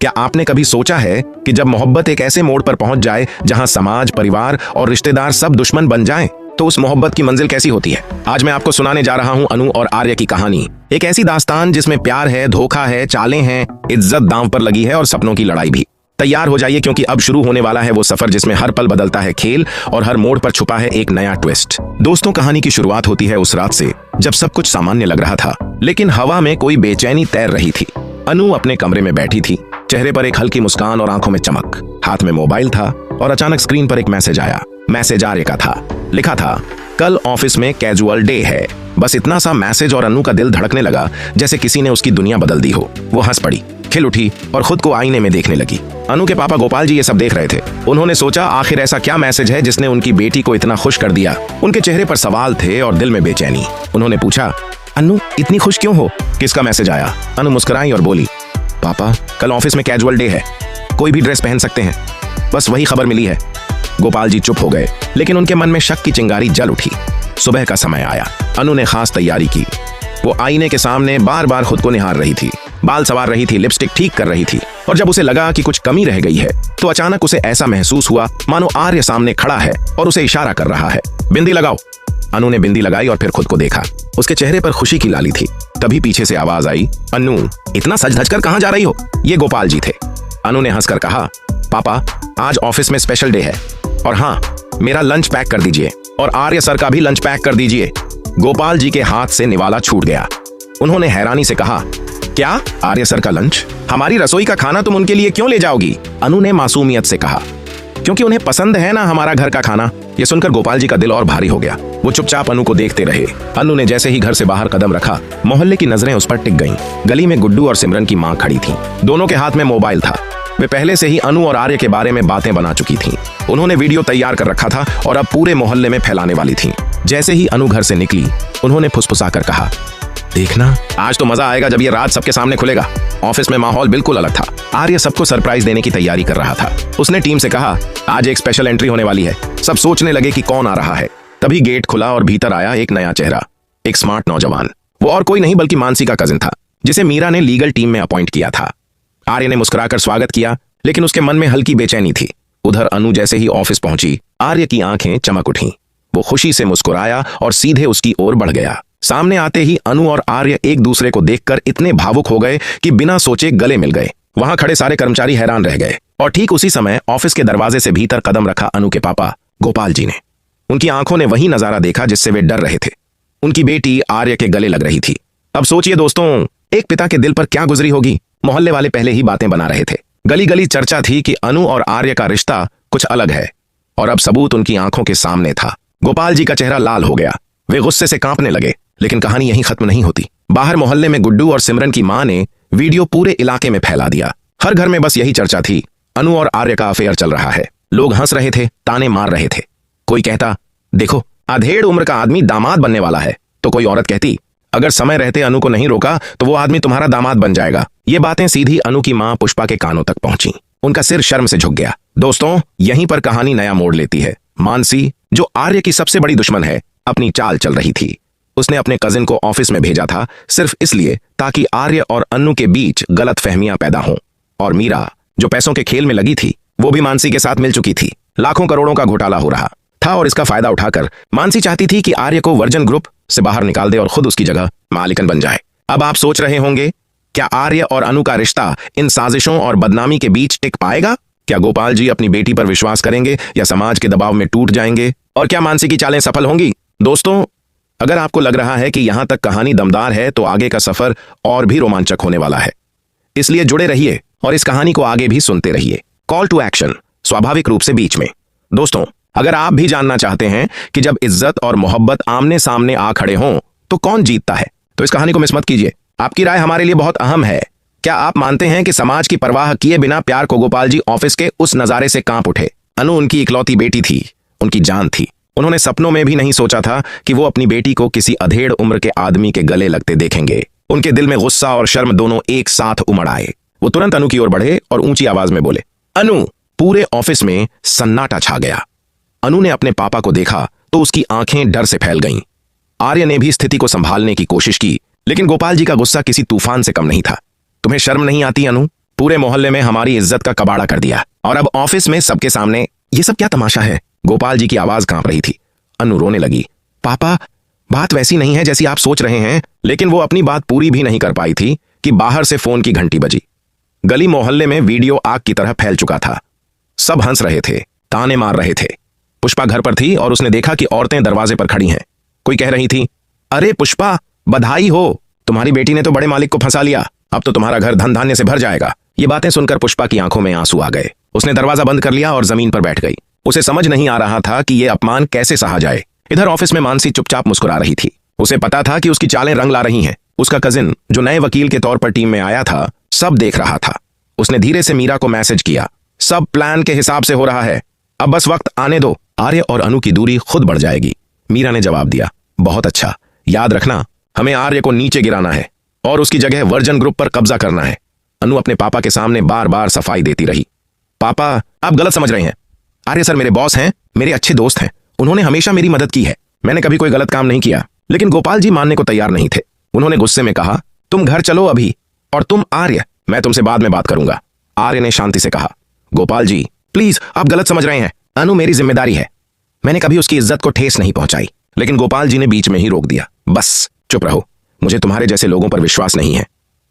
क्या आपने कभी सोचा है कि जब मोहब्बत एक ऐसे मोड़ पर पहुंच जाए जहां समाज, परिवार और रिश्तेदार सब दुश्मन बन जाएं, तो उस मोहब्बत की मंजिल कैसी होती है। आज मैं आपको सुनाने जा रहा हूं अनु और आर्य की कहानी। एक ऐसी दास्तान जिसमें प्यार है, धोखा है, चालें हैं, इज्जत दांव पर लगी है और सपनों की लड़ाई भी। तैयार हो जाइए क्योंकि अब शुरू होने वाला है वो सफर जिसमें हर पल बदलता है खेल और हर मोड़ पर छुपा है एक नया ट्विस्ट। दोस्तों, कहानी की शुरुआत होती है उस रात से जब सब कुछ सामान्य लग रहा था, लेकिन हवा में कोई बेचैनी तैर रही थी। अनु अपने कमरे में बैठी थी, चेहरे पर एक हल्की मुस्कान और आंखों में चमक। हाथ में मोबाइल था और अचानक स्क्रीन पर एक मैसेज आया। मैसेज आर्य का था। लिखा था, कल ऑफिस में कैजुअल डे है। बस इतना सा मैसेज और अनु का दिल धड़कने लगा जैसे किसी ने उसकी दुनिया बदल दी हो। वो हंस पड़ी, खिल उठी और खुद को आईने में देखने लगी। अनु के पापा गोपाल जी ये सब देख रहे थे। उन्होंने सोचा आखिर ऐसा क्या मैसेज है जिसने उनकी बेटी को इतना खुश कर दिया। उनके चेहरे पर सवाल थे और दिल में बेचैनी। उन्होंने पूछा, अनु इतनी खुश क्यों हो? किसका मैसेज आया? अनु मुस्कुराई और बोली, पापा कल ऑफिस में कैजुअल डे है, कोई भी ड्रेस पहन सकते हैं, बस वही खबर मिली है। गोपाल जी चुप हो गए, लेकिन उनके मन में शक की चिंगारी जल उठी। सुबह का समय आया। अनु ने खास तैयारी की। वो आईने के सामने बार बार खुद को निहार रही थी, बाल संवार रही थी, लिपस्टिक ठीक कर रही थी। और जब उसे लगा कि कुछ कमी रह गई है तो अचानक उसे ऐसा महसूस हुआ मानो आर्य सामने खड़ा है और उसे इशारा कर रहा है। बिंदी लगाओ। अनु ने बिंदी लगाई और फिर खुद को देखा। उसके चेहरे पर खुशी की लाली थी। तभी पीछे से आवाज आई, अनु इतना सज धज कर कहां जा रही हो? ये गोपाल जी थे। अनु ने हंसकर कहा, पापा आज ऑफिस में स्पेशल डे है और हाँ, मेरा लंच पैक कर दीजिए और आर्य सर का भी लंच पैक कर दीजिए। गोपाल जी के हाथ से निवाला छूट गया। उन्होंने हैरानी से कहा, क्या आर्य सर का लंच? हमारी रसोई का खाना तुम उनके लिए क्यों ले जाओगी? अनु ने मासूमियत से कहा, क्योंकि उन्हें पसंद है ना हमारा घर का खाना। ये सुनकर गोपाल जी का दिल और भारी हो गया। वो चुपचाप अनु को देखते रहे। अनु ने जैसे ही घर से बाहर कदम रखा, मोहल्ले की नजरें उस पर टिक गईं। गली में गुड्डू और सिमरन की मां खड़ी थीं। दोनों के हाथ में मोबाइल था। वे पहले से ही अनु और आर्य के बारे में बातें बना चुकी थीं। उन्होंने वीडियो तैयार कर रखा था और अब पूरे मोहल्ले में फैलाने वाली थीं। जैसे ही अनु घर से निकली, उन्होंने फुसफुसाकर कहा, देखना आज तो मजा आएगा जब ये राज सबके सामने खुलेगा। ऑफिस में माहौल बिल्कुल अलग था। आर्य सबको सरप्राइज देने की तैयारी कर रहा था। उसने टीम से कहा, आज एक स्पेशल एंट्री होने वाली है। सब सोचने लगे कि कौन आ रहा है। तभी गेट खुला और भीतर आया एक नया चेहरा, एक स्मार्ट नौजवान। वो और कोई नहीं बल्कि मानसी का कजिन था, जिसे मीरा ने लीगल टीम में अपॉइंट किया था। आर्य ने मुस्कुराकर स्वागत किया, लेकिन उसके मन में हल्की बेचैनी थी। उधर अनु जैसे ही ऑफिस पहुंची, आर्य की आंखें चमक उठीं। वो खुशी से मुस्कुराया और सीधे उसकी ओर बढ़ गया। सामने आते ही अनु और आर्य एक दूसरे को देखकर इतने भावुक हो गए कि बिना सोचे गले मिल गए। वहां खड़े सारे कर्मचारी हैरान रह गए। और ठीक उसी समय ऑफिस के दरवाजे से भीतर कदम रखा अनु के पापा गोपाल जी ने। उनकी आंखों ने वही नजारा देखा जिससे वे डर रहे थे। उनकी बेटी आर्य के गले लग रही थी। अब सोचिए दोस्तों, एक पिता के दिल पर क्या गुजरी होगी। मोहल्ले वाले पहले ही बातें बना रहे थे। गली गली चर्चा थी कि अनु और आर्य का रिश्ता कुछ अलग है, और अब सबूत उनकी आंखों के सामने था। गोपाल जी का चेहरा लाल हो गया। वे गुस्से से कांपने लगे। लेकिन कहानी यहीं खत्म नहीं होती। बाहर मोहल्ले में गुड्डू और सिमरन की मां ने वीडियो पूरे इलाके में फैला दिया। हर घर में बस यही चर्चा थी, अनु और आर्य का अफेयर चल रहा है। लोग हंस रहे थे, ताने मार रहे थे। कोई कहता, देखो अधेड़ उम्र का आदमी दामाद बनने वाला है, तो कोई औरत कहती, अगर समय रहते अनु को नहीं रोका तो वो आदमी तुम्हारा दामाद बन जाएगा। ये बातें सीधी अनु की मां पुष्पा के कानों तक पहुंची। उनका सिर शर्म से झुक गया। दोस्तों, यहीं पर कहानी नया मोड़ लेती है। मानसी, जो आर्य की सबसे बड़ी दुश्मन है, अपनी चाल चल रही थी। उसने अपने कजिन को ऑफिस में भेजा था सिर्फ इसलिए ताकि आर्य और अनु के बीच गलतफहमियां पैदा हों। और मीरा, जो पैसों के खेल में लगी थी, वो भी मानसी के साथ मिल चुकी थी। लाखों करोड़ों का घोटाला हो रहा था और इसका फायदा उठाकर मानसी चाहती थी कि आर्य को वर्जन ग्रुप से बाहर निकाल दे और खुद उसकी जगह मालिकन बन जाए। अब आप सोच रहे होंगे, क्या आर्य और अनु का रिश्ता इन साजिशों और बदनामी के बीच टिक पाएगा? क्या गोपाल जी अपनी बेटी पर विश्वास करेंगे या समाज के दबाव में टूट जाएंगे? और क्या मानसी की चालें सफल होंगी? दोस्तों, अगर आपको लग रहा है कि यहां तक कहानी दमदार है तो आगे का सफर और भी रोमांचक होने वाला है। इसलिए जुड़े रहिए और इस कहानी को आगे भी सुनते रहिए। कॉल टू एक्शन स्वाभाविक रूप से बीच में। दोस्तों, अगर आप भी जानना चाहते हैं कि जब इज्जत और मोहब्बत आमने सामने आ खड़े हों तो कौन जीतता है, तो इस कहानी को मिस मत कीजिए। आपकी राय हमारे लिए बहुत अहम है। क्या आप मानते हैं कि समाज की परवाह किए बिना प्यार को गोपाल जी ऑफिस के उस नजारे से कांप उठे? अनु उनकी इकलौती बेटी थी, उनकी जान थी। उन्होंने सपनों में भी नहीं सोचा था कि वो अपनी बेटी को किसी अधेड़ उम्र के आदमी के गले लगते देखेंगे। उनके दिल में गुस्सा और शर्म दोनों एक साथ उमड़ आए। वो तुरंत अनु की ओर बढ़े और ऊंची आवाज में बोले, अनु। पूरे ऑफिस में सन्नाटा छा गया। अनु ने अपने पापा को देखा तो उसकी आंखें डर से फैल गईं। आर्य ने भी स्थिति को संभालने की कोशिश की, लेकिन गोपाल जी का गुस्सा किसी तूफान से कम नहीं था। तुम्हें शर्म नहीं आती अनु? पूरे मोहल्ले में हमारी इज्जत का कबाड़ा कर दिया और अब ऑफिस में सबके सामने ये सब क्या तमाशा है। गोपाल जी की आवाज कांप रही थी। अनु रोने लगी। पापा, बात वैसी नहीं है जैसी आप सोच रहे हैं। लेकिन वो अपनी बात पूरी भी नहीं कर पाई थी कि बाहर से फोन की घंटी बजी। गली मोहल्ले में वीडियो आग की तरह फैल चुका था। सब हंस रहे थे, ताने मार रहे थे। पुष्पा घर पर थी और उसने देखा कि औरतें दरवाजे पर खड़ी हैं। कोई कह रही थी, अरे पुष्पा, बधाई हो, तुम्हारी बेटी ने तो बड़े मालिक को फंसा लिया, अब तो तुम्हारा घर धन धान्य से भर जाएगा। ये बातें सुनकर पुष्पा की आंखों में आंसू आ गए। उसने दरवाजा बंद कर लिया और जमीन पर बैठ गई। उसे समझ नहीं आ रहा था कि यह अपमान कैसे सहा जाए। इधर ऑफिस में मानसी चुपचाप मुस्कुरा रही थी। उसे पता था कि उसकी चालें रंग ला रही हैं। उसका कजिन, जो नए वकील के तौर पर टीम में आया था, सब देख रहा था। उसने धीरे से मीरा को मैसेज किया, सब प्लान के हिसाब से हो रहा है, अब बस वक्त आने दो, आर्य और अनु की दूरी खुद बढ़ जाएगी। मीरा ने जवाब दिया, बहुत अच्छा, याद रखना, हमें आर्य को नीचे गिराना है और उसकी जगह वर्जन ग्रुप पर कब्जा करना है। अनु अपने पापा के सामने बार बार सफाई देती रही। पापा, आप गलत समझ रहे हैं। आर्य सर मेरे बॉस हैं, मेरे अच्छे दोस्त हैं, उन्होंने हमेशा मेरी मदद की है, मैंने कभी कोई गलत काम नहीं किया। लेकिन गोपाल जी मानने को तैयार नहीं थे। उन्होंने गुस्से में कहा, तुम घर चलो अभी, और तुम आर्य, मैं तुमसे बाद में बात करूंगा। आर्य ने शांति से कहा, गोपाल जी प्लीज, आप गलत समझ रहे हैं, अनु मेरी जिम्मेदारी है, मैंने कभी उसकी इज्जत को ठेस नहीं पहुंचाई। लेकिन गोपाल जी ने बीच में ही रोक दिया, बस चुप रहो, मुझे तुम्हारे जैसे लोगों पर विश्वास नहीं है।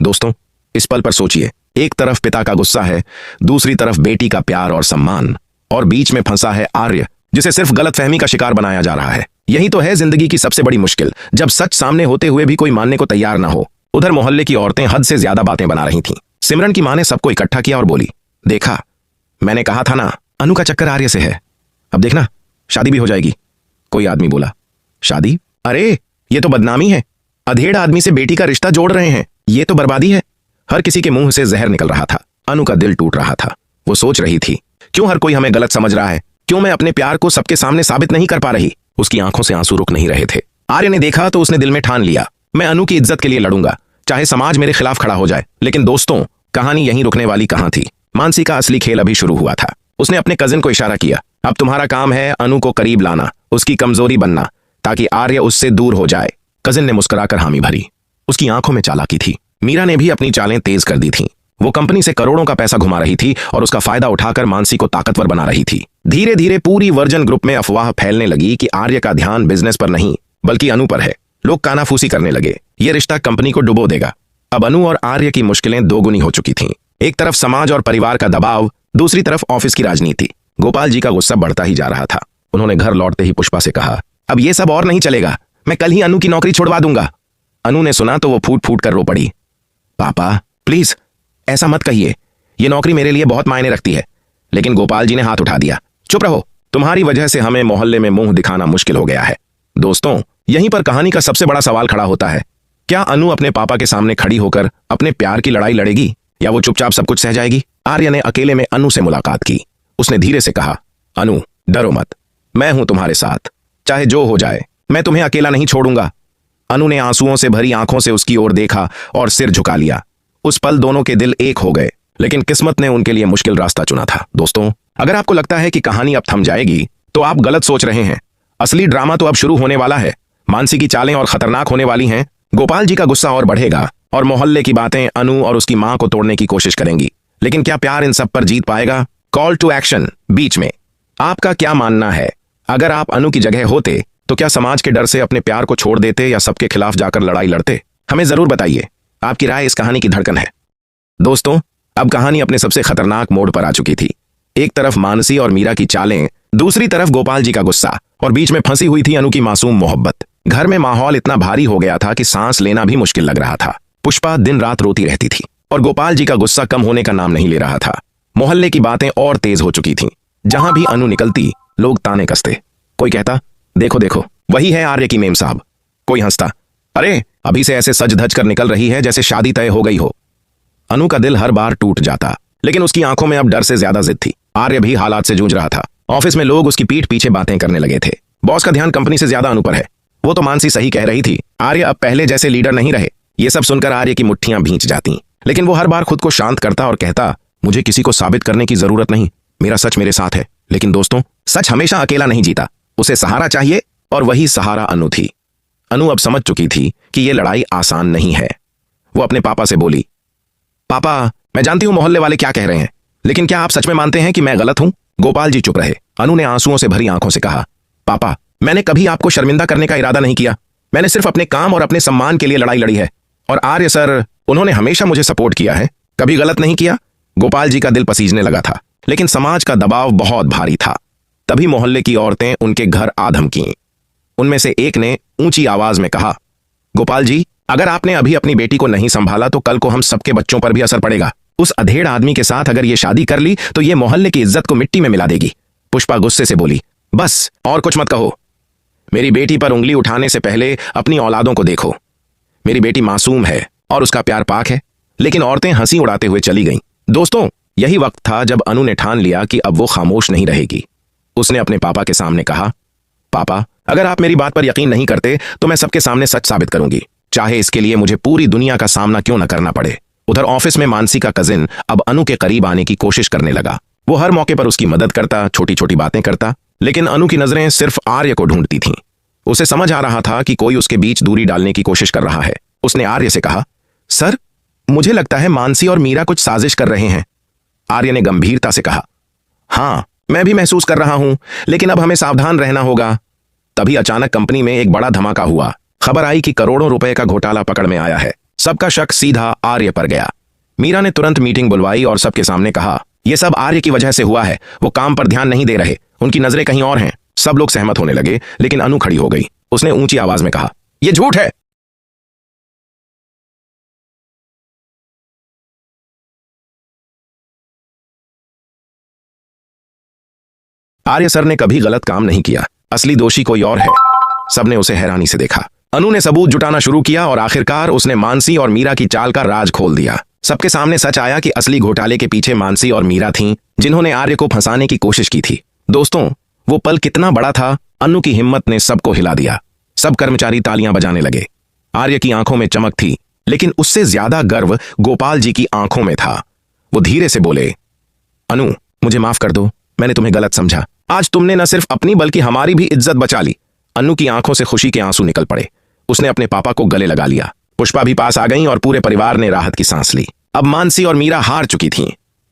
दोस्तों, इस पल पर सोचिए, एक तरफ पिता का गुस्सा है, दूसरी तरफ बेटी का प्यार और सम्मान, और बीच में फंसा है आर्य, जिसे सिर्फ गलतफहमी का शिकार बनाया जा रहा है। यही तो है जिंदगी की सबसे बड़ी मुश्किल, जब सच सामने होते हुए भी कोई मानने को तैयार ना हो। उधर मोहल्ले की औरतें हद से ज्यादा बातें बना रही थीं। सिमरन की मां ने सबको इकट्ठा किया और बोली, देखा, मैंने कहा था ना, अनु का चक्कर आर्य से है, अब देखना शादी भी हो जाएगी। कोई आदमी बोला, शादी? अरे ये तो बदनामी है, अधेड़ आदमी से बेटी का रिश्ता जोड़ रहे हैं, ये तो बर्बादी है। हर किसी के मुंह से जहर निकल रहा था। अनु का दिल टूट रहा था। वो सोच रही थी, क्यों हर कोई हमें गलत समझ रहा है, क्यों मैं अपने प्यार को सबके सामने साबित नहीं कर पा रही। उसकी आंखों से आंसू रुक नहीं रहे थे। आर्य ने देखा तो उसने दिल में ठान लिया, मैं अनु की इज्जत के लिए लड़ूंगा, चाहे समाज मेरे खिलाफ खड़ा हो जाए। लेकिन दोस्तों, कहानी यहीं रुकने वाली कहां थी। मानसी का असली खेल अभी शुरू हुआ था। उसने अपने कजिन को इशारा किया, अब तुम्हारा काम है अनु को करीब लाना, उसकी कमजोरी बनना, ताकि आर्य उससे दूर हो जाए। कजिन ने मुस्कुराकर हामी भरी। उसकी आंखों में चालाकी थी। मीरा ने भी अपनी चालें तेज कर दी थीं। वो कंपनी से करोड़ों का पैसा घुमा रही थी और उसका फायदा उठाकर मानसी को ताकतवर बना रही थी। धीरे धीरे पूरी वर्जन ग्रुप में अफवाह फैलने लगी कि आर्य का ध्यान बिजनेस पर नहीं बल्कि अनु पर है। लोग कानाफूसी करने लगे, ये रिश्ता कंपनी को डुबो देगा। अब अनु और आर्य की मुश्किलें दोगुनी हो चुकी थीं। एक तरफ समाज और परिवार का दबाव, दूसरी तरफ ऑफिस की राजनीति। गोपाल जी का गुस्सा बढ़ता ही जा रहा था। उन्होंने घर लौटते ही पुष्पा से कहा, अब ये सब और नहीं चलेगा, मैं कल ही अनु की नौकरी छुड़वा दूंगा। अनु ने सुना तो वो फूट फूट कर रो पड़ी। पापा प्लीज ऐसा मत कहिए, ये नौकरी मेरे लिए बहुत मायने रखती है। लेकिन गोपाल जी ने हाथ उठा दिया, चुप रहो, तुम्हारी वजह से हमें मोहल्ले में मुंह दिखाना मुश्किल हो गया है। दोस्तों, यहीं पर कहानी का सबसे बड़ा सवाल खड़ा होता है, क्या अनु अपने पापा के सामने खड़ी होकर अपने प्यार की लड़ाई लड़ेगी या वो चुपचाप सब कुछ सह जाएगी? आर्य ने अकेले में अनु से मुलाकात की। उसने धीरे से कहा, अनु डरो मत, मैं हूं तुम्हारे साथ, चाहे जो हो जाए मैं तुम्हें अकेला नहीं छोड़ूंगा। अनु ने आंसुओं से भरी आंखों से उसकी ओर देखा और सिर झुका लिया। उस पल दोनों के दिल एक हो गए, लेकिन किस्मत ने उनके लिए मुश्किल रास्ता चुना था। दोस्तों, अगर आपको लगता है कि कहानी अब थम जाएगी तो आप गलत सोच रहे हैं। असली ड्रामा तो अब शुरू होने वाला है। मानसी की चालें और खतरनाक होने वाली हैं। गोपाल जी का गुस्सा और बढ़ेगा और मोहल्ले की बातें अनु और उसकी मां को तोड़ने की कोशिश करेंगी। लेकिन क्या प्यार इन सब पर जीत पाएगा? कॉल टू एक्शन बीच में। आपका क्या मानना है? अगर आप अनु की जगह होते तो क्या समाज के डर से अपने प्यार को छोड़ देते या सबके खिलाफ जाकर लड़ाई लड़ते? हमें जरूर बताइए। आपकी राय इस कहानी की धड़कन है। दोस्तों, अब कहानी अपने सबसे खतरनाक मोड़ पर आ चुकी थी। एक तरफ मानसी और मीरा की चालें, दूसरी तरफ गोपाल जी का गुस्सा, और बीच में फंसी हुई थी अनु की मासूम मोहब्बत। घर में माहौल इतना भारी हो गया था कि सांस लेना भी मुश्किल लग रहा था। पुष्पा दिन रात रोती रहती थी और गोपाल जी का गुस्सा कम होने का नाम नहीं ले रहा था। मोहल्ले की बातें और तेज हो चुकी थीं। जहां भी अनु निकलती, लोग ताने कसते। कोई कहता, देखो देखो, वही है आर्य की मेम साहब। कोई हंसता, अरे अभी से ऐसे सज धज कर निकल रही है जैसे शादी तय हो गई हो। अनु का दिल हर बार टूट जाता, लेकिन उसकी आंखों में अब डर से ज्यादा जिद थी। आर्य भी हालात से जूझ रहा था। ऑफिस में लोग उसकी पीठ पीछे बातें करने लगे थे। बॉस का ध्यान कंपनी से ज्यादा अनु पर है। वो तो मानसी सही कह रही थी, आर्य अब पहले जैसे लीडर नहीं रहे। ये सब सुनकर आर्य की मुट्ठियां भींच जाती, लेकिन वो हर बार खुद को शांत करता और कहता, मुझे किसी को साबित करने की जरूरत नहीं, मेरा सच मेरे साथ है। लेकिन दोस्तों, सच हमेशा अकेला नहीं जीता, उसे सहारा चाहिए, और वही सहारा अनु थी। अनु अब समझ चुकी थी कि यह लड़ाई आसान नहीं है। वो अपने पापा से बोली, पापा मैं जानती हूँ मोहल्ले वाले क्या कह रहे हैं, लेकिन क्या आप सच में मानते हैं कि मैं गलत हूँ? गोपाल जी चुप रहे। अनु ने आंसुओं से भरी आंखों से कहा, पापा, मैंने कभी आपको शर्मिंदा करने का इरादा नहीं किया। मैंने सिर्फ अपने काम और अपने सम्मान के लिए लड़ाई लड़ी है। और आर्य सर, उन्होंने हमेशा मुझे सपोर्ट किया है, कभी गलत नहीं किया। गोपाल जी का दिल पसीजने लगा था, लेकिन समाज का दबाव बहुत भारी था। तभी मोहल्ले की औरतें उनके घर आ धमकीं। उनमें से एक ने ऊंची आवाज में कहा, गोपाल जी, अगर आपने अभी अपनी बेटी को नहीं संभाला तो कल को हम सबके बच्चों पर भी असर पड़ेगा। उस अधेड़ आदमी के साथ अगर ये शादी कर ली तो ये मोहल्ले की इज्जत को मिट्टी में मिला देगी। पुष्पा गुस्से से बोली, बस और कुछ मत कहो। मेरी बेटी पर उंगली उठाने से पहले अपनी औलादों को देखो। मेरी बेटी मासूम है और उसका प्यार पाक है। लेकिन औरतें हंसी उड़ाते हुए चली गईं। दोस्तों, यही वक्त था जब अनु ने ठान लिया कि अब वो खामोश नहीं रहेगी। उसने अपने पापा के सामने कहा, पापा, अगर आप मेरी बात पर यकीन नहीं करते तो मैं सबके सामने सच साबित करूंगी, चाहे इसके लिए मुझे पूरी दुनिया का सामना क्यों न करना पड़े। उधर ऑफिस में मानसी का कजिन अब अनु के करीब आने की कोशिश करने लगा। वो हर मौके पर उसकी मदद करता, छोटी छोटी बातें करता, लेकिन अनु की नजरें सिर्फ आर्य को ढूंढती थीं। उसे समझ आ रहा था कि कोई उसके बीच दूरी डालने की कोशिश कर रहा है। उसने आर्य से कहा, सर, मुझे लगता है मानसी और मीरा कुछ साजिश कर रहे हैं। आर्य ने गंभीरता से कहा, हाँ, मैं भी महसूस कर रहा हूं, लेकिन अब हमें सावधान रहना होगा। तभी अचानक कंपनी में एक बड़ा धमाका हुआ। खबर आई कि करोड़ों रुपए का घोटाला पकड़ में आया है। सबका शक सीधा आर्य पर गया। मीरा ने तुरंत मीटिंग बुलवाई और सबके सामने कहा, यह सब आर्य की वजह से हुआ है। वो काम पर ध्यान नहीं दे रहे, उनकी नजरें कहीं और हैं। सब लोग सहमत होने लगे, लेकिन अनु खड़ी हो गई। उसने ऊंची आवाज में कहा, यह झूठ है। आर्य सर ने कभी गलत काम नहीं किया, असली दोषी कोई और है। सबने उसे हैरानी से देखा। अनु ने सबूत जुटाना शुरू किया और आखिरकार उसने मानसी और मीरा की चाल का राज खोल दिया। सबके सामने सच आया कि असली घोटाले के पीछे मानसी और मीरा थीं, जिन्होंने आर्य को फंसाने की कोशिश की थी। दोस्तों, वो पल कितना बड़ा था। अनु की हिम्मत ने सबको हिला दिया। सब कर्मचारी तालियां बजाने लगे। आर्य की आंखों में चमक थी, लेकिन उससे ज्यादा गर्व गोपाल जी की आंखों में था। वो धीरे से बोले, अनु, मुझे माफ कर दो, मैंने तुम्हें गलत समझा। आज तुमने न सिर्फ अपनी बल्कि हमारी भी इज्जत बचा ली। अनु की आंखों से खुशी के आंसू निकल पड़े। उसने अपने पापा को गले लगा लिया। पुष्पा भी पास आ गई और पूरे परिवार ने राहत की सांस ली। अब मानसी और मीरा हार चुकी थीं।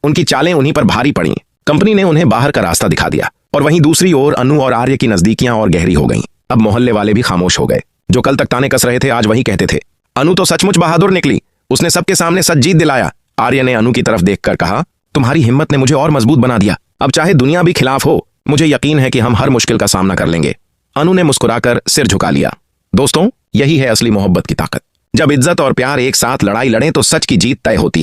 उनकी चालें उन्हीं पर भारी पड़ी। कंपनी ने उन्हें बाहर का रास्ता दिखा दिया और वहीं दूसरी ओर अनु और आर्य की नजदीकियां और गहरी हो गईं। अब मोहल्ले वाले भी खामोश हो गए। जो कल तक ताने कस रहे थे आज वही कहते थे, अनु तो सचमुच बहादुर निकली, उसने सबके सामने सच जीत दिलाया। आर्य ने अनु की तरफ देखकर कहा, तुम्हारी हिम्मत ने मुझे और मजबूत बना दिया। अब चाहे दुनिया भी खिलाफ हो, मुझे यकीन है कि हम हर मुश्किल का सामना कर लेंगे। अनु ने मुस्कुराकर सिर झुका लिया। दोस्तों, यही है असली मोहब्बत की ताकत। जब इज्जत और प्यार एक साथ लड़ाई लड़ें तो सच की जीत तय होती है।